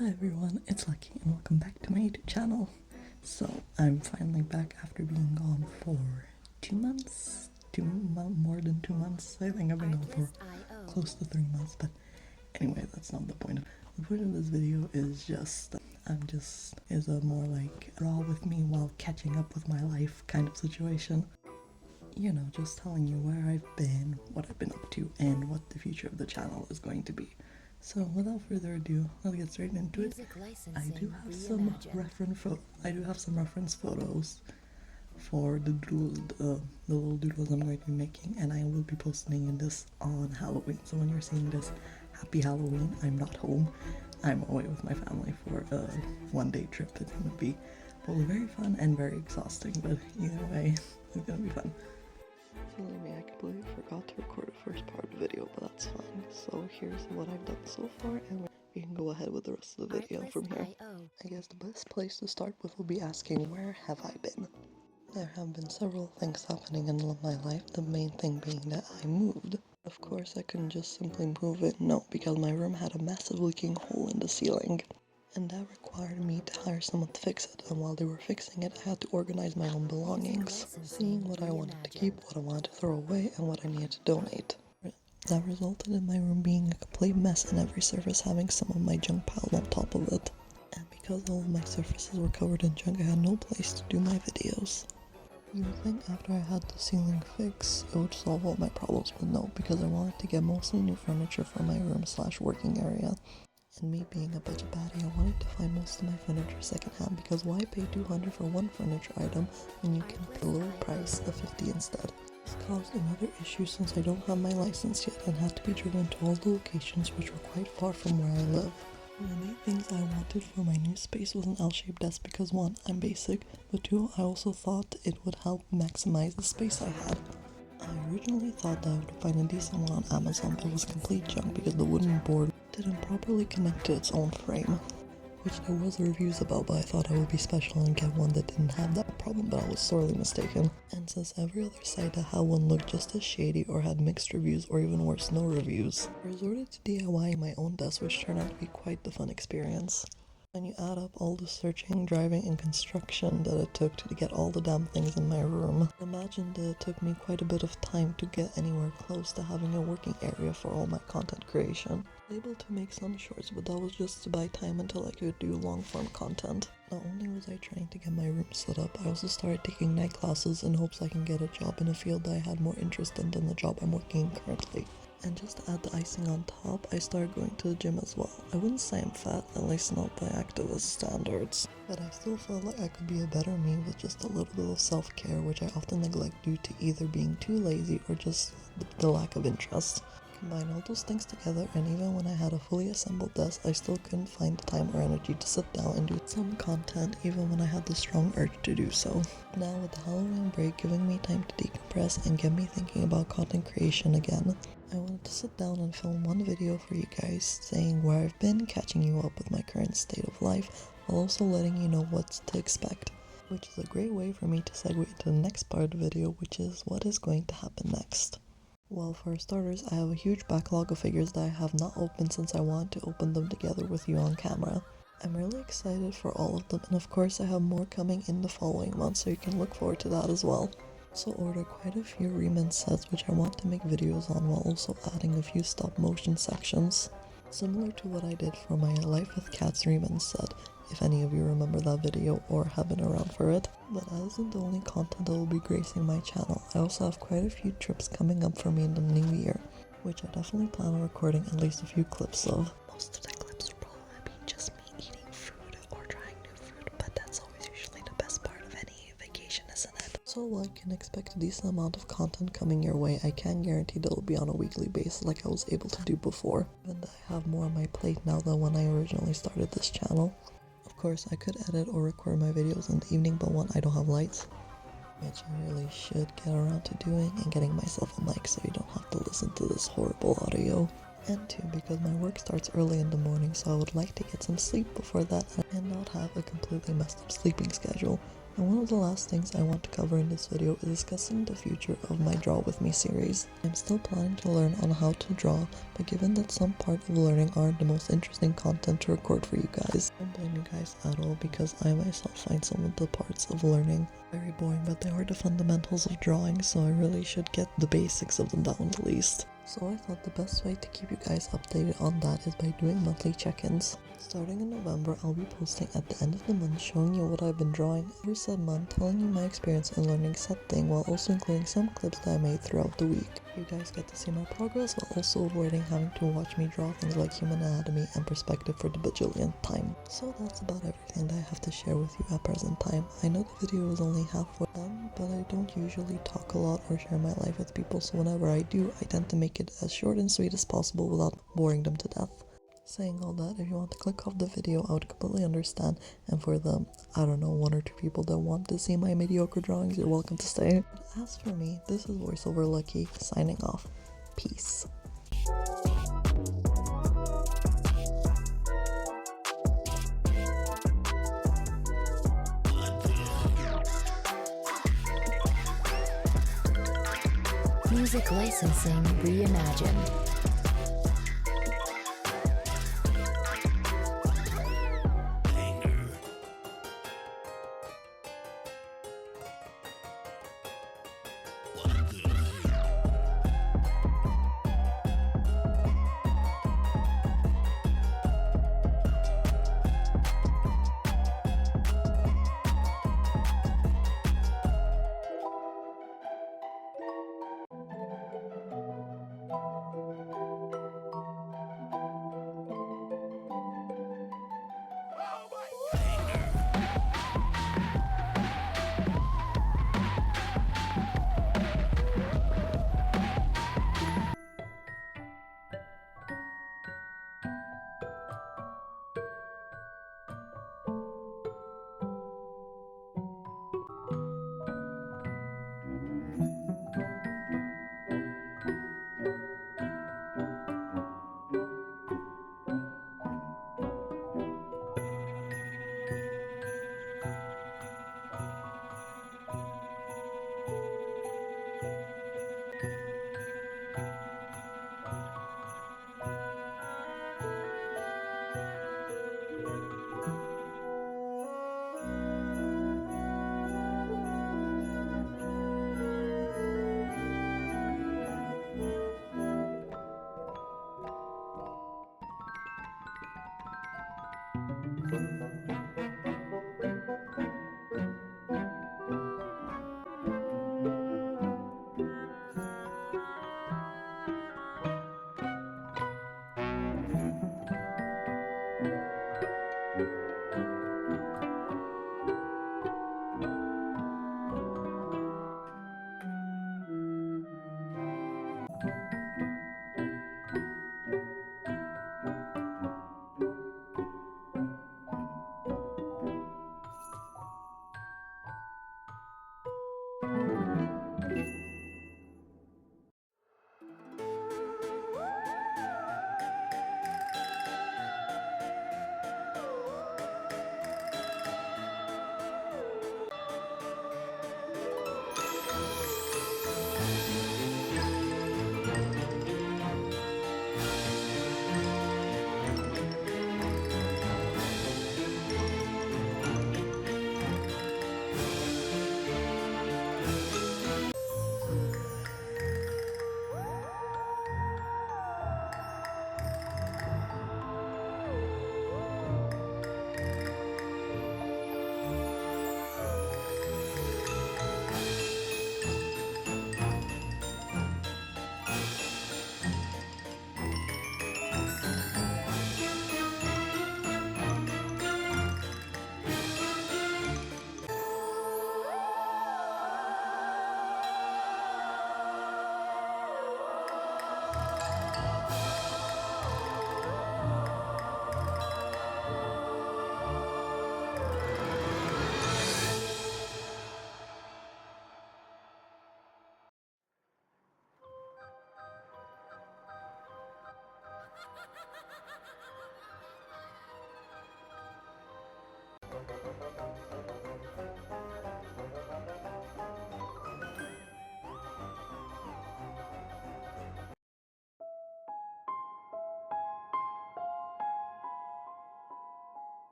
Hi everyone, it's Lucky and welcome back to my YouTube channel. So I'm finally back after being gone for 2 months, more than 2 months. I think I've been gone for close to 3 months, but anyway, that's not the point. The point of this video is just, is a more like raw with me while catching up with my life kind of situation. You know, just telling you where I've been, what I've been up to, and what the future of the channel is going to be. So without further ado, I'll get straight into it. I do have some reference photos for the little doodles I'm going to be making, and I will be posting this on Halloween. So when you're seeing this, happy Halloween. I'm not home. I'm away with my family for a one-day trip. It's gonna be both very fun and very exhausting, but either way, it's gonna be fun. Silly me, I completely forgot to record the first part of the video, but that's fine. So here's what I've done so far, and we can go ahead with the rest of the video from here. I guess the best place to start with will be asking, where have I been? There have been several things happening in my life, the main thing being that I moved. Of course, I couldn't just simply move it, no, because my room had a massive leaking hole in the ceiling. And that required me to hire someone to fix it, and while they were fixing it, I had to organize my own belongings, seeing what I wanted to keep, what I wanted to throw away, and what I needed to donate. That resulted in my room being a complete mess and every surface having some of my junk piled on top of it. And because all of my surfaces were covered in junk, I had no place to do my videos. You would think after I had the ceiling fixed, it would solve all my problems, but no, because I wanted to get mostly new furniture for my room / working area. And me being a budget baddie, I wanted to find most of my furniture secondhand, because why pay $200 for one furniture item when you can pay a lower price of $50 instead? This caused another issue since I don't have my license yet and had to be driven to all the locations which were quite far from where I live. The main things I wanted for my new space was an L-shaped desk because 1, I'm basic, but 2, I also thought it would help maximize the space I had. I originally thought that I would find a decent one on Amazon, but it was complete junk because the wooden board didn't properly connect to its own frame, which there was reviews about, but I thought I would be special and get one that didn't have that problem, but I was sorely mistaken. And since every other site that had one looked just as shady or had mixed reviews or even worse, no reviews, I resorted to DIYing my own desk, which turned out to be quite the fun experience. When you add up all the searching, driving, and construction that it took to get all the damn things in my room, imagine that it took me quite a bit of time to get anywhere close to having a working area for all my content creation. I was able to make some shorts, but that was just to buy time until I could do long-form content. Not only was I trying to get my room set up, I also started taking night classes in hopes I can get a job in a field that I had more interest in than the job I'm working in currently. And just to add the icing on top, I started going to the gym as well. I wouldn't say I'm fat, at least not by activist standards, but I still felt like I could be a better me with just a little bit of self-care, which I often neglect due to either being too lazy or just the lack of interest. Combine all those things together, and even when I had a fully assembled desk, I still couldn't find the time or energy to sit down and do some content, even when I had the strong urge to do so. Now with the Halloween break giving me time to decompress and get me thinking about content creation again, I wanted to sit down and film one video for you guys, saying where I've been, catching you up with my current state of life, while also letting you know what to expect, which is a great way for me to segue into the next part of the video, which is what is going to happen next. Well, for starters, I have a huge backlog of figures that I have not opened since I wanted to open them together with you on camera. I'm really excited for all of them, and of course I have more coming in the following months, so you can look forward to that as well. Also ordered quite a few remnant sets which I want to make videos on, while also adding a few stop motion sections, similar to what I did for my Life with Cats remnant set, if any of you remember that video or have been around for it. But that isn't the only content that will be gracing my channel. I also have quite a few trips coming up for me in the new year, which I definitely plan on recording at least a few clips of. Most of the clips will probably be just me eating food or trying new food, but that's always usually the best part of any vacation, isn't it? So while I can expect a decent amount of content coming your way, I can't guarantee that it'll be on a weekly basis like I was able to do before, given that I have more on my plate now than when I originally started this channel. Of course, I could edit or record my videos in the evening, but 1, I don't have lights, which I really should get around to doing, and getting myself a mic so you don't have to listen to this horrible audio. And 2, because my work starts early in the morning, so I would like to get some sleep before that and not have a completely messed up sleeping schedule, And one of the last things I want to cover in this video is discussing the future of my Draw With Me series. I'm still planning to learn on how to draw, but given that some part of learning aren't the most interesting content to record for you guys, I don't blame you guys at all because I myself find some of the parts of learning very boring, but they are the fundamentals of drawing, so I really should get the basics of them down at least. So I thought the best way to keep you guys updated on that is by doing monthly check-ins. Starting in November, I'll be posting at the end of the month showing you what I've been drawing every said month, telling you my experience in learning said thing while also including some clips that I made throughout the week. You guys get to see my progress while also avoiding having to watch me draw things like human anatomy and perspective for the bajillionth time. So that's about everything that I have to share with you at present time. I know the video is only halfway done, but I don't usually talk a lot or share my life with people, so whenever I do, I tend to make it as short and sweet as possible without boring them to death. Saying all that, if you want to click off the video, I would completely understand, and for the, I don't know, 1 or 2 people that want to see my mediocre drawings, you're welcome to stay. But as for me, this is VoiceOver Lucky, signing off. Peace. Music licensing reimagined.